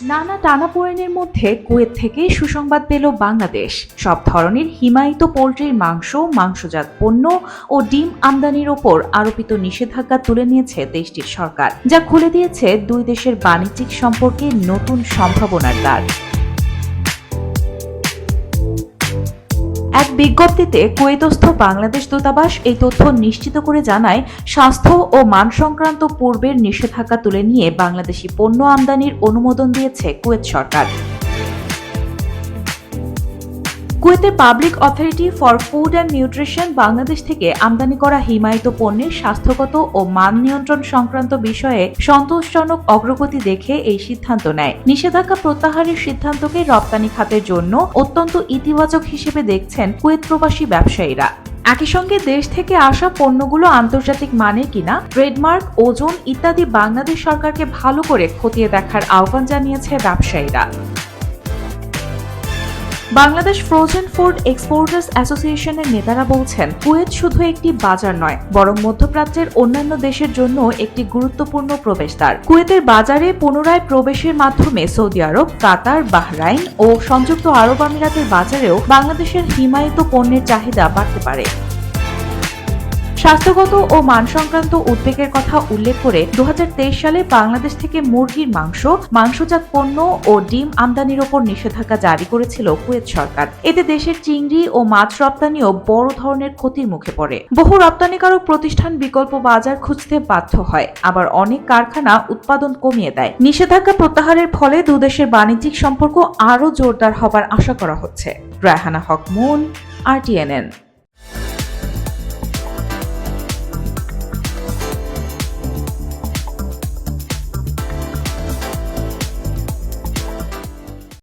নানা টানাপোড়েনের মধ্যে কুয়েত থেকে সুসংবাদ পেল বাংলাদেশ। সব ধরনের হিমায়িত পোল্ট্রির মাংস, মাংসজাত পণ্য ও ডিম আমদানির ওপর আরোপিত নিষেধাজ্ঞা তুলে নিয়েছে দেশটির সরকার, যা খুলে দিয়েছে দুই দেশের বাণিজ্যিক সম্পর্কে নতুন সম্ভাবনার দ্বার। এক বিজ্ঞপ্তিতে কুয়েতস্থ বাংলাদেশ দূতাবাস এই তথ্য নিশ্চিত করে জানায়, স্বাস্থ্য ও মান সংক্রান্ত পূর্বের নিষেধাজ্ঞা তুলে নিয়ে বাংলাদেশি পণ্য আমদানির অনুমোদন দিয়েছে কুয়েত সরকার। কুয়েতের public authority for food and nutrition Bangladesh থেকে আমদানি করা হিমায়িত পণ্যের স্বাস্থ্যগত ও মান নিয়ন্ত্রণ সংক্রান্ত বিষয়ে সন্তোষজনক অগ্রগতি দেখে এই সিদ্ধান্ত নেয়। নিষেধাজ্ঞা প্রত্যাহারের সিদ্ধান্তকে রপ্তানি খাতের জন্য অত্যন্ত ইতিবাচক হিসেবে দেখছেন কুয়েত প্রবাসী ব্যবসায়ীরা। একই সঙ্গে দেশ থেকে আসা পণ্যগুলো আন্তর্জাতিক মানের কিনা, ট্রেডমার্ক, ওজন ইত্যাদি বাংলাদেশ সরকারকে ভালো করে খতিয়ে দেখার আহ্বান জানিয়েছে ব্যবসায়ীরা। বাংলাদেশ ফ্রোজেন ফুড এক্সপোর্টার্স অ্যাসোসিয়েশনের নেতারা বলছেন, কুয়েত শুধু একটি বাজার নয়, বরং মধ্যপ্রাচ্যের অন্যান্য দেশের জন্য একটি গুরুত্বপূর্ণ প্রবেশদ্বার। কুয়েতের বাজারে পুনরায় প্রবেশের মাধ্যমে সৌদি আরব, কাতার, বাহরাইন ও সংযুক্ত আরব আমিরাতের বাজারেও বাংলাদেশের হিমায়িত পণ্যের চাহিদা বাড়তে পারে। স্বাস্থ্যগত ও মান সংক্রান্ত উদ্বেগের কথা উল্লেখ করে 2023 সালে বাংলাদেশ থেকে মুরগির মাংস, মাংসজাত পণ্য ও ডিম আমদানির ওপর নিষেধাজ্ঞা জারি করেছিল কুয়েত সরকার। এতে দেশের চিংড়ি ও মাছ রপ্তানিও বড় ধরনের ক্ষতির মুখে পড়ে। বহু রপ্তানিকারক প্রতিষ্ঠান বিকল্প বাজার খুঁজতে বাধ্য হয়, আবার অনেক কারখানা উৎপাদন কমিয়ে দেয়। নিষেধাজ্ঞা প্রত্যাহারের ফলে দুদেশের বাণিজ্যিক সম্পর্ক আরও জোরদার হবার আশা করা হচ্ছে। রায়হানা হক মুন, RTNN।